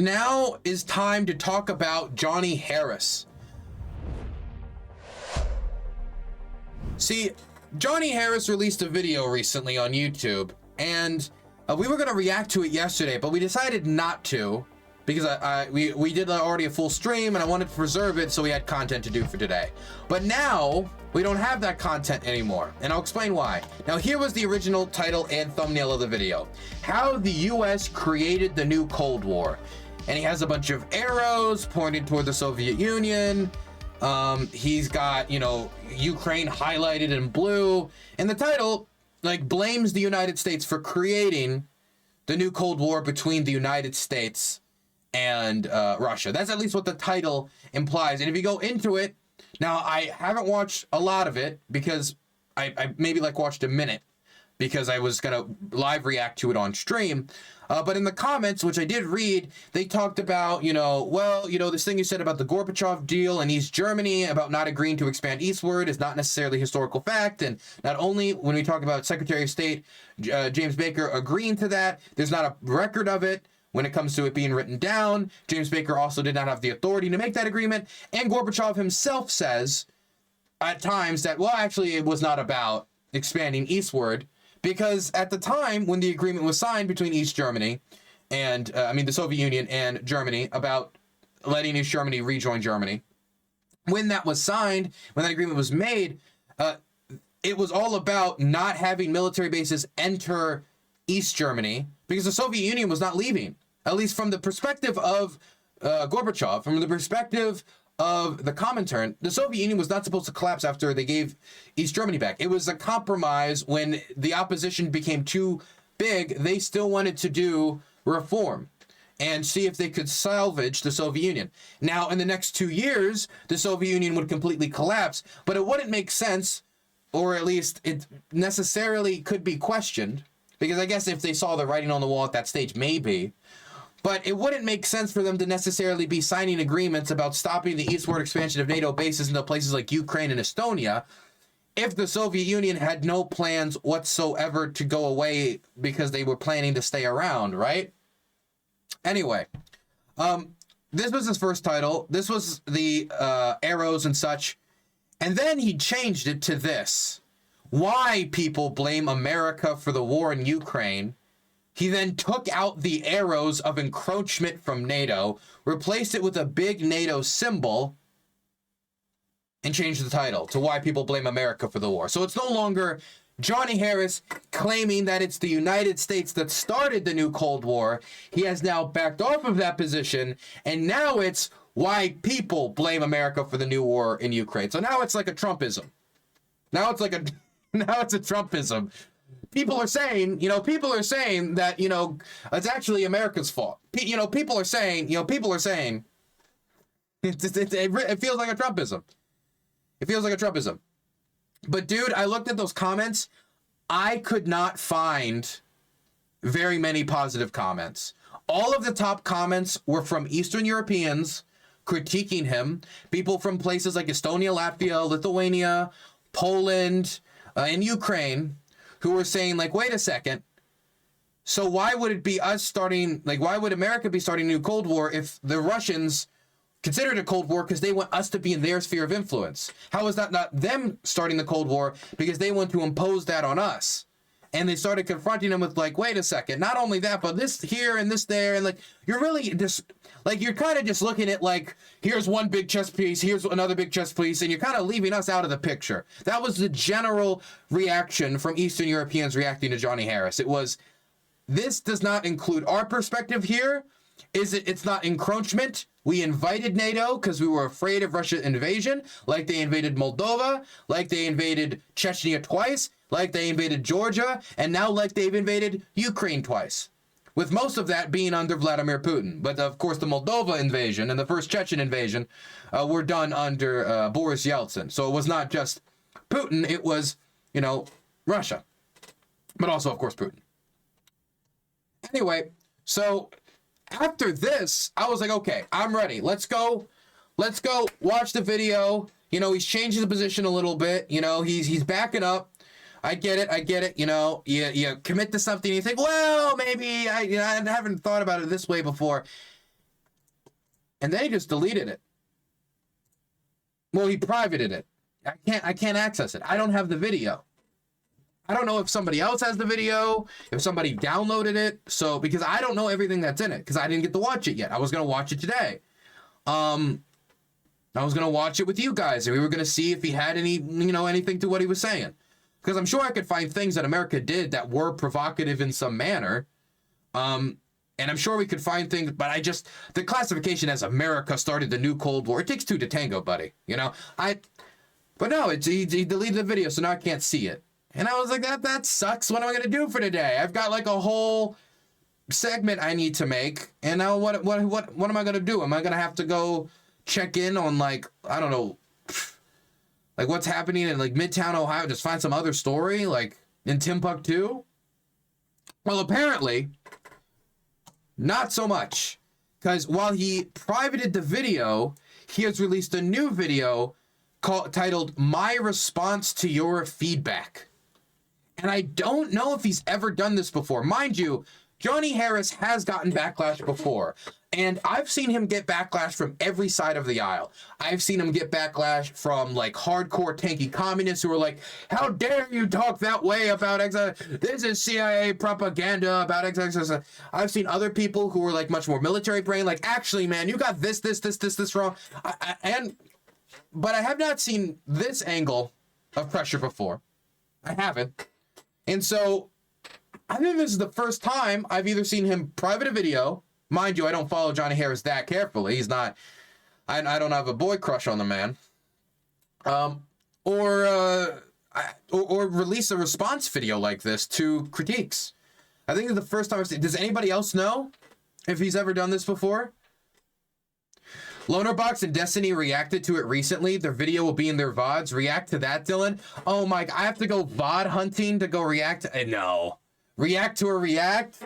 Now is time to talk about Johnny Harris. See, Johnny Harris released a video recently on YouTube, and we were going to react to it yesterday, but we decided not to because we did already a full stream, and I wanted to preserve it so we had content to do for today. But now we don't have that content anymore, and I'll explain why. Now, here was the original title and thumbnail of the video: How the U.S. Created the New Cold War. And he has a bunch of arrows pointing toward the Soviet Union. He's got, Ukraine highlighted in blue. And the title, blames the United States for creating the new Cold War between the United States and Russia. That's at least what the title implies. And if you go into it, now I haven't watched a lot of it because I maybe watched a minute because I was going to live react to it on stream. But in the comments, which I did read, they talked about, this thing you said about the Gorbachev deal in East Germany about not agreeing to expand eastward is not necessarily historical fact. And not only when we talk about Secretary of State James Baker agreeing to that, there's not a record of it when it comes to it being written down. James Baker also did not have the authority to make that agreement. And Gorbachev himself says at times that, actually, it was not about expanding eastward. Because at the time when the agreement was signed between East Germany and, the Soviet Union and Germany about letting East Germany rejoin Germany, when that was signed, when that agreement was made, it was all about not having military bases enter East Germany because the Soviet Union was not leaving, at least from the perspective of Gorbachev, from the perspective of the Comintern. The Soviet Union was not supposed to collapse after they gave East Germany back. It was a compromise. When the opposition became too big, they still wanted to do reform and see if they could salvage the Soviet Union. Now, in the next 2 years, the Soviet Union would completely collapse, but it wouldn't make sense, or at least it necessarily could be questioned, because I guess if they saw the writing on the wall at that stage, maybe. But it wouldn't make sense for them to necessarily be signing agreements about stopping the eastward expansion of NATO bases into places like Ukraine and Estonia if the Soviet Union had no plans whatsoever to go away because they were planning to stay around, right? Anyway, this was his first title. This was the arrows and such. And then he changed it to this: Why people blame America for the war in Ukraine. He then took out the arrows of encroachment from NATO, replaced it with a big NATO symbol, and changed the title to Why People Blame America for the War. So it's no longer Johnny Harris claiming that it's the United States that started the new Cold War. He has now backed off of that position, and now it's Why People Blame America for the new war in Ukraine. So now it's like a Trumpism. Now it's a Trumpism. People are saying that, it's actually America's fault. People are saying it feels like a Trumpism. It feels like a Trumpism. But dude, I looked at those comments. I could not find very many positive comments. All of the top comments were from Eastern Europeans critiquing him. People from places like Estonia, Latvia, Lithuania, Poland, and Ukraine, who were saying, wait a second, so why would it be us starting, why would America be starting a new Cold War if the Russians considered it a Cold War because they want us to be in their sphere of influence? How is that not them starting the Cold War because they want to impose that on us? And they started confronting him with, wait a second, not only that, but this here and this there, and you're really just, you're kind of just looking at, here's one big chess piece, here's another big chess piece, and you're kind of leaving us out of the picture. That was the general reaction from Eastern Europeans reacting to Johnny Harris. It was, this does not include our perspective here. It's not encroachment. We invited NATO because we were afraid of Russian invasion, like they invaded Moldova, like they invaded Chechnya twice, like they invaded Georgia, and now like they've invaded Ukraine twice, with most of that being under Vladimir Putin. But of course, the Moldova invasion and the first Chechen invasion were done under Boris Yeltsin. So it was not just Putin, it was, Russia, but also, of course, Putin. Anyway, so after this, I was like, okay, I'm ready. Let's go watch the video. He's changing the position a little bit. He's backing up. I get it. You commit to something, you think, well, maybe I haven't thought about it this way before. and then he just deleted it. Well, he privated it. I can't access it. I don't have the video. I don't know if somebody else has the video, if somebody downloaded it. So, because I don't know everything that's in it, because I didn't get to watch it yet. I was going to watch it today. I was going to watch it with you guys, and we were going to see if he had any, anything to what he was saying. Because I'm sure I could find things that America did that were provocative in some manner. And I'm sure we could find things, but the classification as America started the new Cold War, it takes two to tango, buddy. But no, he deleted the video, so now I can't see it. And I was like, that sucks. What am I going to do for today? I've got like a whole segment I need to make. And now what am I going to do? Am I going to have to go check in on, like, I don't know, like what's happening in like Midtown Ohio? Just find some other story like in Timbuktu? Well, apparently not so much, because while he privated the video, he has released a new video titled "My Response to Your Feedback." And I don't know if he's ever done this before. Mind you, Johnny Harris has gotten backlash before. And I've seen him get backlash from every side of the aisle. I've seen him get backlash from like hardcore tanky communists who are like, how dare you talk that way about this is CIA propaganda about XX. I've seen other people who are like much more military brain, like, actually, man, you got this wrong. But I have not seen this angle of pressure before. I haven't. And so I think this is the first time I've either seen him private a video. Mind you, I don't follow Johnny Harris that carefully. He's not, I don't have a boy crush on the man. Or release a response video like this to critiques. I think it's the first time I've seen. Does anybody else know if he's ever done this before? Lonerbox and Destiny reacted to it recently. Their video will be in their VODs. React to that, Dylan? Oh my, I have to go VOD hunting to go react to, no. React to a react?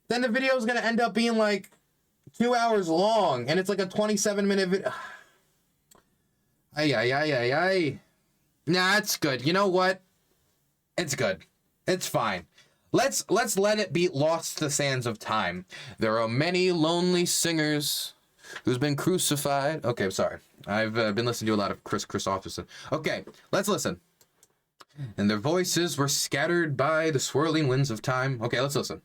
Then the video is going to end up being like 2 hours long, and it's like a 27-minute video. Nah, it's good. You know what? It's good. It's fine. Let's let it be lost to the sands of time. There are many lonely singers who's been crucified. Okay, sorry. I've been listening to a lot of Chris Christopherson. Okay, let's listen. And their voices were scattered by the swirling winds of time. Okay, let's listen.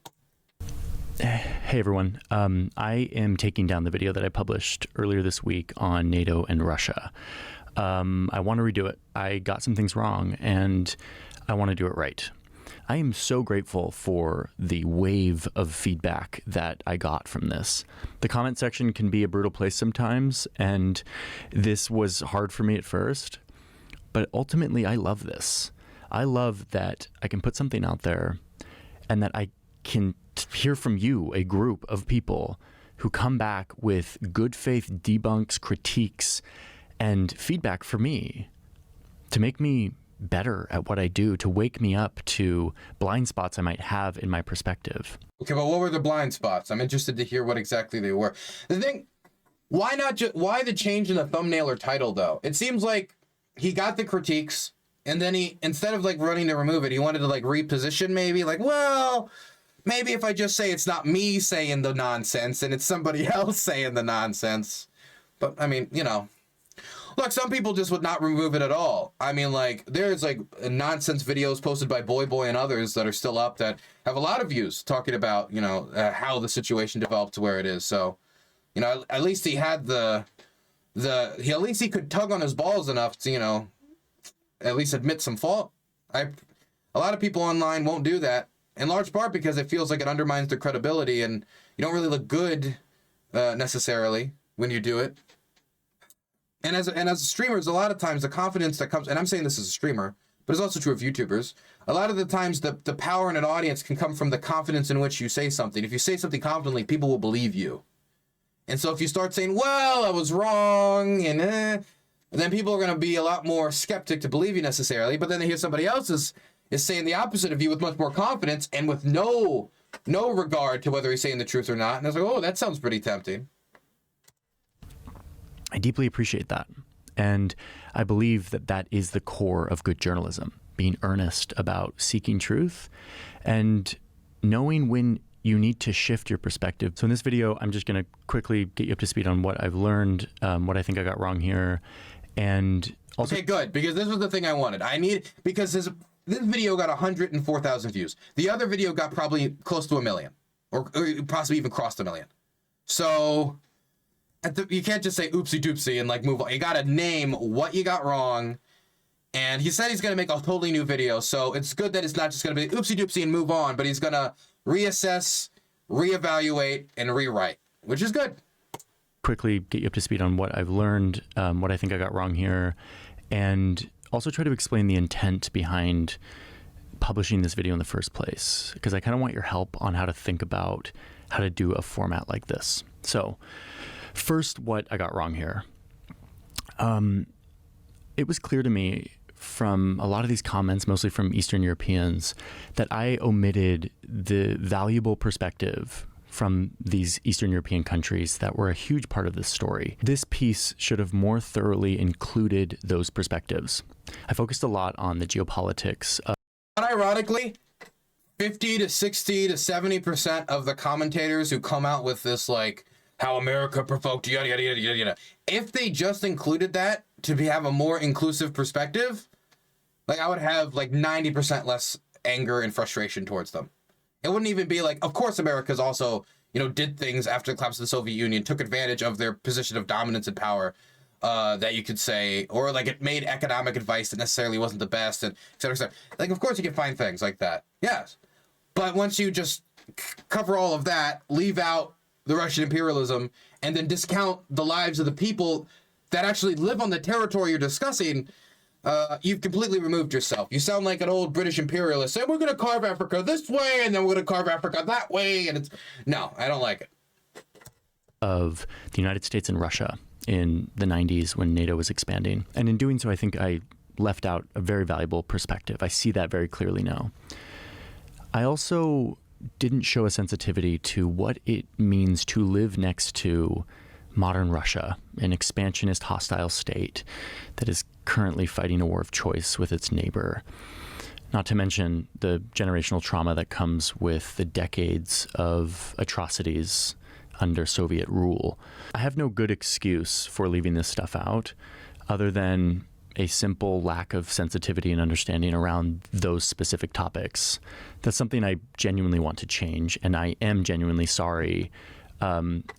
Hey everyone, I am taking down the video that I published earlier this week on NATO and Russia. I want to redo it. I got some things wrong and I want to do it right. I am so grateful for the wave of feedback that I got from this. The comment section can be a brutal place sometimes, and this was hard for me at first, but ultimately I love this. I love that I can put something out there and that I can hear from you, a group of people who come back with good faith debunks, critiques, and feedback for me to make me better at what I do, to wake me up to blind spots I might have in my perspective. Okay, but what were the blind spots? I'm interested to hear what exactly they were. The thing, why the change in the thumbnail or title though? It seems like he got the critiques and then he, instead of like running to remove it, he wanted to like reposition maybe, like, well, maybe if I just say it's not me saying the nonsense and it's somebody else saying the nonsense. But I mean, look, some people just would not remove it at all. I mean, like, there's like nonsense videos posted by Boy and others that are still up that have a lot of views talking about, how the situation developed to where it is. So, at least he had at least he could tug on his balls enough to, at least admit some fault. A lot of people online won't do that, in large part because it feels like it undermines their credibility and you don't really look good necessarily when you do it. And as a streamer, there's a lot of times the confidence that comes, and I'm saying this as a streamer, but it's also true of YouTubers. A lot of the times the power in an audience can come from the confidence in which you say something. If you say something confidently, people will believe you. And so if you start saying, well, I was wrong, and then people are going to be a lot more skeptic to believe you necessarily, but then they hear somebody else is saying the opposite of you with much more confidence and with no regard to whether he's saying the truth or not. And it's like, oh, that sounds pretty tempting. I deeply appreciate that. And I believe that that is the core of good journalism, being earnest about seeking truth and knowing when you need to shift your perspective. So in this video, I'm just going to quickly get you up to speed on what I've learned, what I think I got wrong here, and also... Okay, good, because this was the thing I wanted. Because this video got 104,000 views. The other video got probably close to 1 million, or possibly even crossed 1 million. So you can't just say oopsie doopsie and like move on. You got to name what you got wrong. And he said he's going to make a totally new video. So it's good that it's not just going to be oopsie doopsie and move on, but he's going to reassess, reevaluate, and rewrite, which is good. Quickly get you up to speed on what I've learned, what I think I got wrong here, and also try to explain the intent behind publishing this video in the first place, because I kind of want your help on how to think about how to do a format like this. So first, what I got wrong here. It was clear to me from a lot of these comments, mostly from Eastern Europeans, that I omitted the valuable perspective from these Eastern European countries that were a huge part of this story. This piece should have more thoroughly included those perspectives. I focused a lot on the geopolitics. Ironically, 50 to 60 to 70% of the commentators who come out with this, like, how America provoked yada, yada, yada, yada, yada, if they just included that to have a more inclusive perspective, like, I would have, like, 90% less anger and frustration towards them. It wouldn't even be like, of course, America's also, you know, did things after the collapse of the Soviet Union, took advantage of their position of dominance and power, that you could say, or like it made economic advice that necessarily wasn't the best, and et cetera, et cetera. Like, of course, you can find things like that. Yes. But once you just cover all of that, leave out the Russian imperialism, and then discount the lives of the people that actually live on the territory you're discussing, you've completely removed yourself. You sound like an old British imperialist saying, we're going to carve Africa this way, and then we're going to carve Africa that way, and it's... No, I don't like it. Of the United States and Russia in the 90s when NATO was expanding. And in doing so, I think I left out a very valuable perspective. I see that very clearly now. I also didn't show a sensitivity to what it means to live next to modern Russia, an expansionist, hostile state that is currently fighting a war of choice with its neighbor. Not to mention the generational trauma that comes with the decades of atrocities under Soviet rule. I have no good excuse for leaving this stuff out, other than a simple lack of sensitivity and understanding around those specific topics. That's something I genuinely want to change, and I am genuinely sorry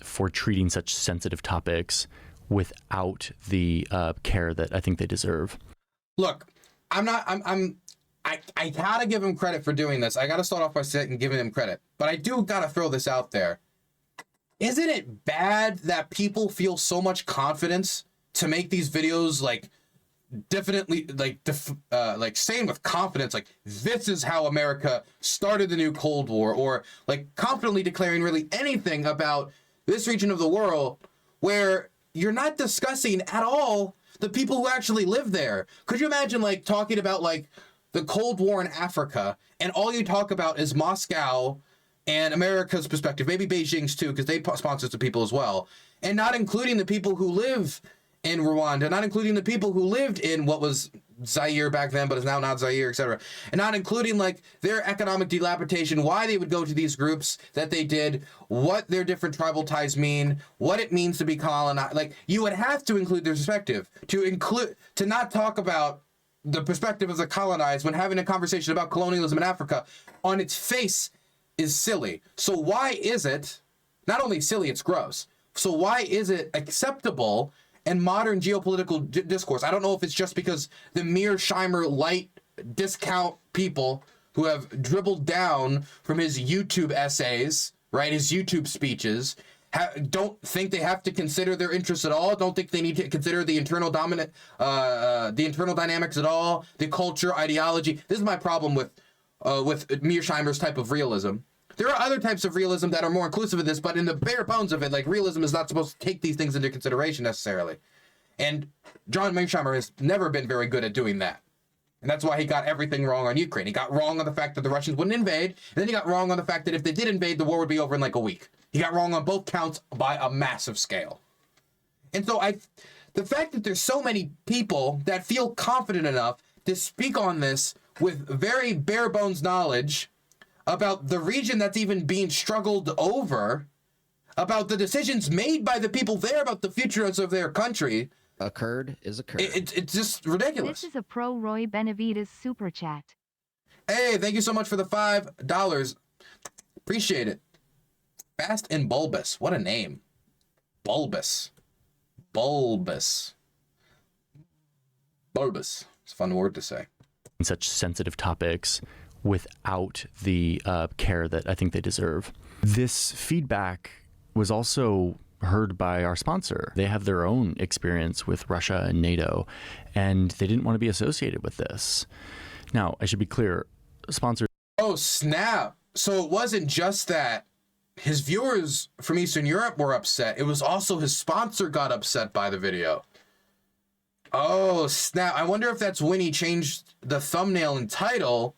for treating such sensitive topics without the care that I think they deserve. Look, I gotta give him credit for doing this. I gotta start off by giving him credit, but I do gotta throw this out there. Isn't it bad that people feel so much confidence to make these videos, like, definitely, like saying with confidence, like, this is how America started the new Cold War, or like confidently declaring really anything about this region of the world, where you're not discussing at all the people who actually live there? Could you imagine, like, talking about, like, the Cold War in Africa, and all you talk about is Moscow and America's perspective, maybe Beijing's too, because they sponsor the people as well, and not including the people who live in Rwanda, not including the people who lived in what was Zaire back then, but is now not Zaire, etc., and not including, like, their economic dilapidation, why they would go to these groups that they did, what their different tribal ties mean, what it means to be colonized. Like, you would have to include their perspective. To not talk about the perspective of the colonized when having a conversation about colonialism in Africa on its face is silly. So why is it not only silly, it's gross? So why is it acceptable in modern geopolitical discourse? I don't know if it's just because the Mearsheimer light discount people who have dribbled down from his YouTube essays, right, his YouTube speeches, don't think they have to consider their interests at all, don't think they need to consider the internal dynamics at all, the culture, ideology. This is my problem with Mearsheimer's type of realism. There are other types of realism that are more inclusive of this, but in the bare bones of it, like, realism is not supposed to take these things into consideration necessarily. And John Mearsheimer has never been very good at doing that. And that's why he got everything wrong on Ukraine. He got wrong on the fact that the Russians wouldn't invade, and then he got wrong on the fact that if they did invade, the war would be over in like a week. He got wrong on both counts by a massive scale. And so the fact that there's so many people that feel confident enough to speak on this with very bare bones knowledge, about the region that's even being struggled over, about the decisions made by the people there about the futures of their country. Occurred is occurred. It's just ridiculous. This is a pro Roy Benavides super chat. Hey, thank you so much for the $5. Appreciate it. Fast and Bulbous. What a name. Bulbous. Bulbous. Bulbous. It's a fun word to say. Such sensitive topics without the care that I think they deserve. This feedback was also heard by our sponsor. They have their own experience with Russia and NATO, and they didn't want to be associated with this. Now, I should be clear, sponsors... Oh, snap. So it wasn't just that his viewers from Eastern Europe were upset. It was also his sponsor got upset by the video. Oh, snap. I wonder if that's when he changed the thumbnail and title,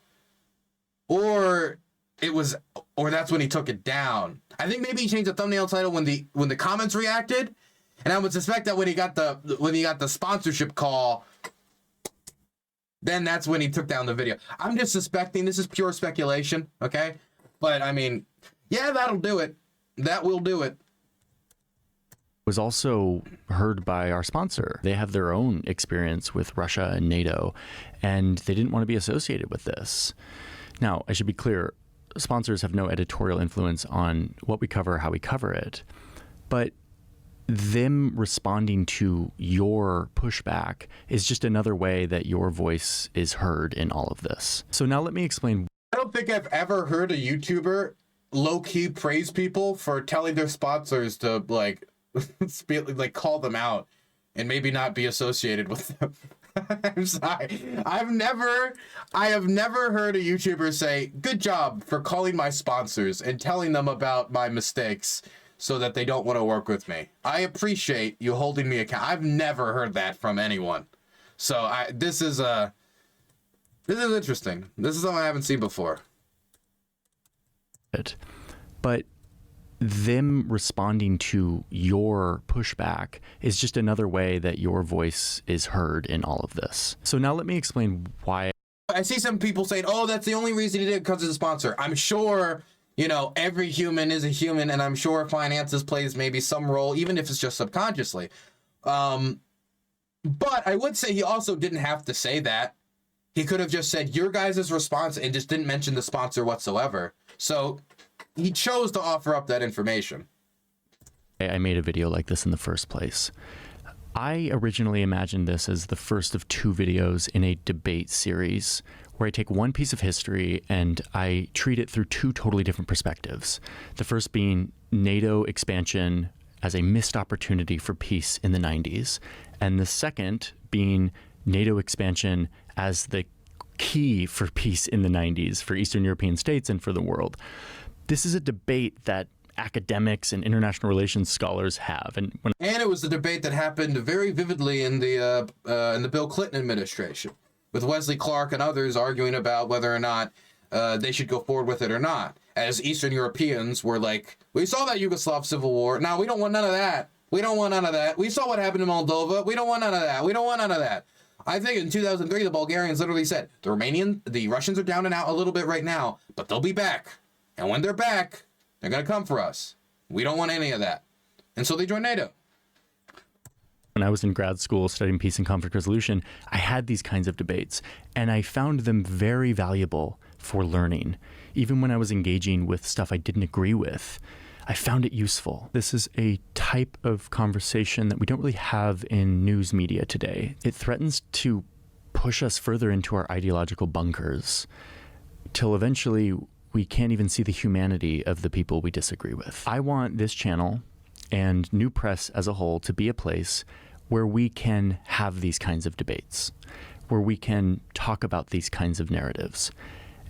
or that's when he took it down. I think maybe he changed the thumbnail and title when the comments reacted, and I would suspect that when he got the sponsorship call, then that's when he took down the video. I'm just suspecting. This is pure speculation, okay? But I mean, yeah, that'll do it. That will do it. Was also heard by our sponsor. They have their own experience with Russia and NATO, and they didn't want to be associated with this. Now, I should be clear, sponsors have no editorial influence on what we cover, how we cover it, but them responding to your pushback is just another way that your voice is heard in all of this. So now let me explain. I don't think I've ever heard a YouTuber low-key praise people for telling their sponsors to like call them out and maybe not be associated with them. I'm sorry. I have never heard a YouTuber say, "Good job for calling my sponsors and telling them about my mistakes so that they don't want to work with me. I appreciate you holding me accountable." I've never heard that from anyone. So this is interesting. This is something I haven't seen before. But them responding to your pushback is just another way that your voice is heard in all of this. So now let me explain why. I see some people saying, "Oh, that's the only reason he did it because of the sponsor." I'm sure, every human is a human, and I'm sure finances plays maybe some role, even if it's just subconsciously. But I would say he also didn't have to say that. He could have just said your guys' response and just didn't mention the sponsor whatsoever. So he chose to offer up that information. I made a video like this in the first place. I originally imagined this as the first of 2 videos in a debate series where I take one piece of history and I treat it through 2 totally different perspectives. The first being NATO expansion as a missed opportunity for peace in the 90s, and the second being NATO expansion as the key for peace in the 90s for Eastern European states and for the world. This is a debate that academics and international relations scholars have, and it was the debate that happened very vividly in the Bill Clinton administration, with Wesley Clark and others arguing about whether or not they should go forward with it or not. As Eastern Europeans were like, "We saw that Yugoslav civil war. No, we don't want none of that. We don't want none of that. We saw what happened in Moldova. We don't want none of that. We don't want none of that." I think in 2003, the Bulgarians literally said, the Russians are down and out a little bit right now, but they'll be back. And when they're back, they're going to come for us. We don't want any of that. And so they joined NATO. When I was in grad school studying peace and conflict resolution, I had these kinds of debates, and I found them very valuable for learning. Even when I was engaging with stuff I didn't agree with, I found it useful. This is a type of conversation that we don't really have in news media today. It threatens to push us further into our ideological bunkers till eventually we can't even see the humanity of the people we disagree with. I want this channel and New Press as a whole to be a place where we can have these kinds of debates, where we can talk about these kinds of narratives,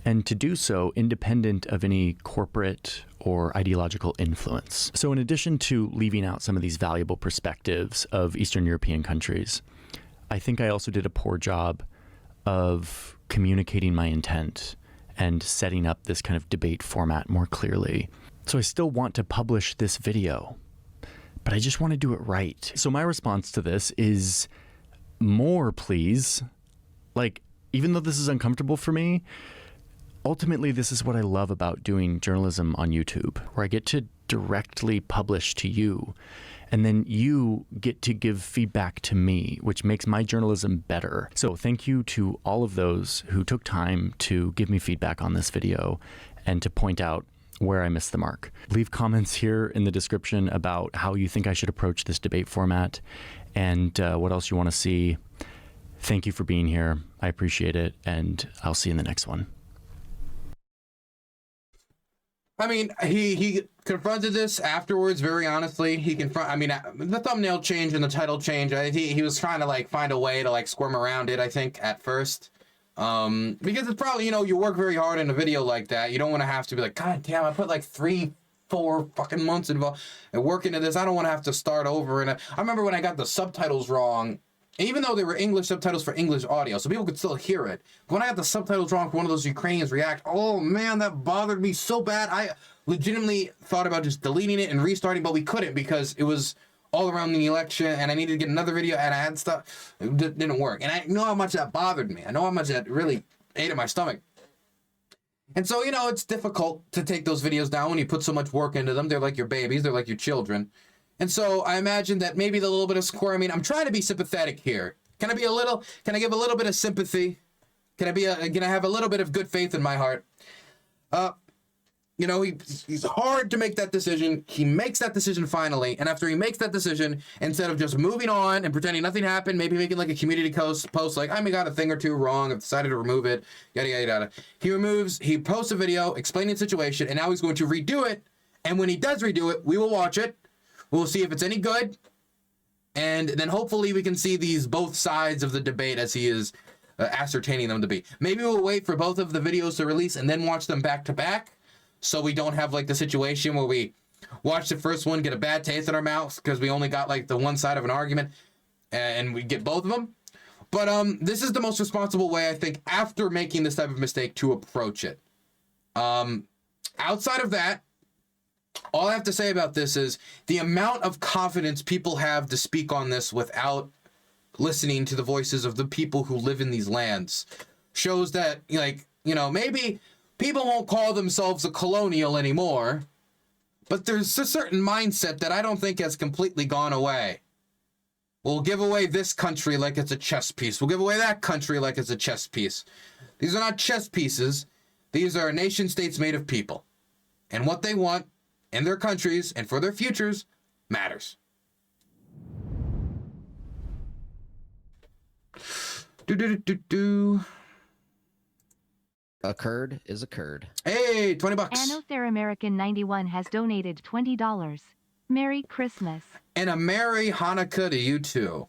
and to do so independent of any corporate or ideological influence. So in addition to leaving out some of these valuable perspectives of Eastern European countries, I think I also did a poor job of communicating my intent and setting up this kind of debate format more clearly. So I still want to publish this video, but I just want to do it right. So my response to this is more, please. Like, even though this is uncomfortable for me, ultimately, this is what I love about doing journalism on YouTube, where I get to directly publish to you, and then you get to give feedback to me, which makes my journalism better. So thank you to all of those who took time to give me feedback on this video and to point out where I missed the mark. Leave comments here in the description about how you think I should approach this debate format and what else you want to see. Thank you for being here. I appreciate it, and I'll see you in the next one. I mean, he confronted this afterwards, very honestly. I mean, the thumbnail change and the title change, he was trying to, like, find a way to, like, squirm around it, I think, at first. Because it's probably, you know, you work very hard in a video like that. You don't want to have to be like, God damn, I put, like, 3-4 fucking months involved and work into this. I don't want to have to start over. And I remember when I got the subtitles wrong, even though they were English subtitles for English audio, so people could still hear it. But when I got the subtitles wrong for one of those Ukrainians react, oh man, that bothered me so bad. I legitimately thought about just deleting it and restarting, but we couldn't because it was all around the election and I needed to get another video and I had stuff. It didn't work. And I know how much that bothered me. I know how much that really ate at my stomach. And so, you know, it's difficult to take those videos down when you put so much work into them. They're like your babies. They're like your children. And so I imagine that maybe the little bit of squirming, I'm trying to be sympathetic here. Can I give a little bit of sympathy? Can I have a little bit of good faith in my heart? You know, he's hard to make that decision. He makes that decision finally. And after he makes that decision, instead of just moving on and pretending nothing happened, maybe making like a community post like, I may got a thing or two wrong. I've decided to remove it, yada, yada, yada. He posts a video explaining the situation, and now he's going to redo it. And when he does redo it, we will watch it. We'll see if it's any good. And then hopefully we can see both sides of the debate as he is ascertaining them to be. Maybe we'll wait for both of the videos to release and then watch them back to back. So we don't have like the situation where we watch the first one, get a bad taste in our mouths because we only got like the one side of an argument and we get both of them. But this is the most responsible way, I think, after making this type of mistake to approach it. Outside of that, all I have to say about this is the amount of confidence people have to speak on this without listening to the voices of the people who live in these lands shows that, like, you know, maybe people won't call themselves a colonial anymore, but there's a certain mindset that I don't think has completely gone away. We'll give away this country like it's a chess piece. We'll give away that country like it's a chess piece. These are not chess pieces. These are nation states made of people. And what they want in their countries and for their futures matters. A curd is a curd. Hey, $20. Another 91 has donated $20. Merry Christmas. And a Merry Hanukkah to you too.